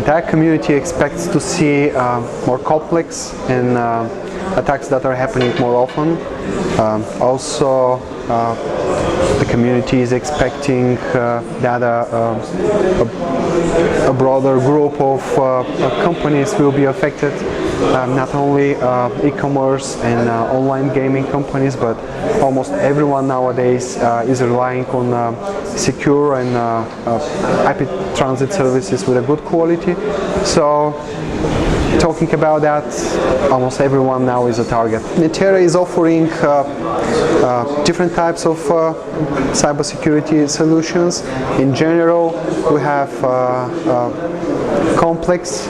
tech community expects to see more complex and attacks that are happening more often. Also, the community is expecting that a broader group of companies will be affected, not only e-commerce and online gaming companies, but almost everyone nowadays is relying on secure and IP transit services with a good quality. So, talking about that, almost everyone now is a target. Nitera is offering different types of cybersecurity solutions. In general, we have complex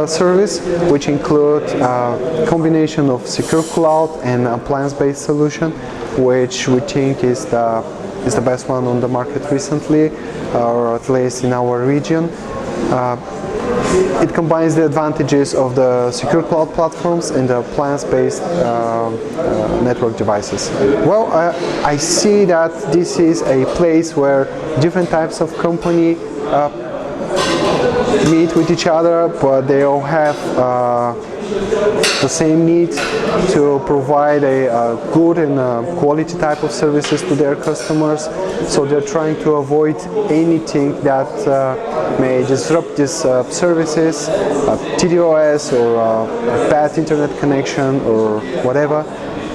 service, which include a combination of secure cloud and appliance-based solution, which we think is the best one on the market recently, or at least in our region. It combines the advantages of the secure cloud platforms and the appliance-based network devices. Well, I see that this is a place where different types of company meet with each other, but they all have the same need to provide a good and quality type of services to their customers. So they're trying to avoid anything that may disrupt these services, TDOS or a bad internet connection or whatever.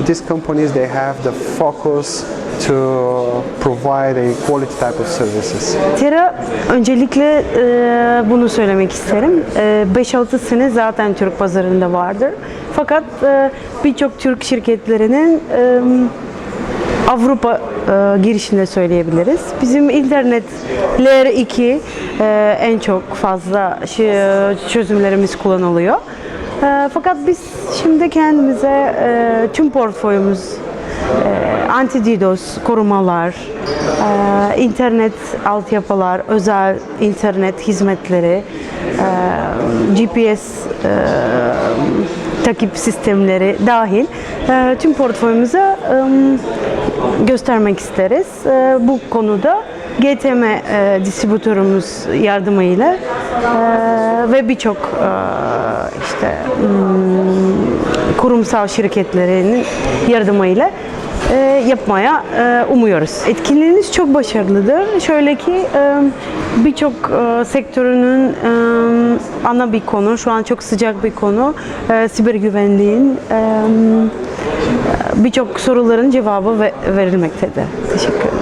These companies, they have the focus to provide a quality type of services. Tera, öncelikle bunu söylemek isterim. 5-6 sene zaten Türk pazarında vardır. Fakat birçok Türk şirketlerinin Avrupa girişinde söyleyebiliriz. Bizim internet Layer 2 en çok fazla çözümlerimiz kullanılıyor. Fakat biz şimdi kendimize tüm portföyümüz anti-DDoS korumalar, internet altyapılar, özel internet hizmetleri, GPS takip sistemleri dahil tüm portföyümüze göstermek isteriz. Bu konuda GTM distribütörümüz yardımıyla ve birçok işte kurumsal şirketlerinin yardımıyla yapmaya umuyoruz. Etkinliğiniz çok başarılıdır. Şöyle ki birçok sektörünün ana bir konu, şu an çok sıcak bir konu, siber güvenliğin birçok soruların cevabı verilmektedir. Teşekkür ederim.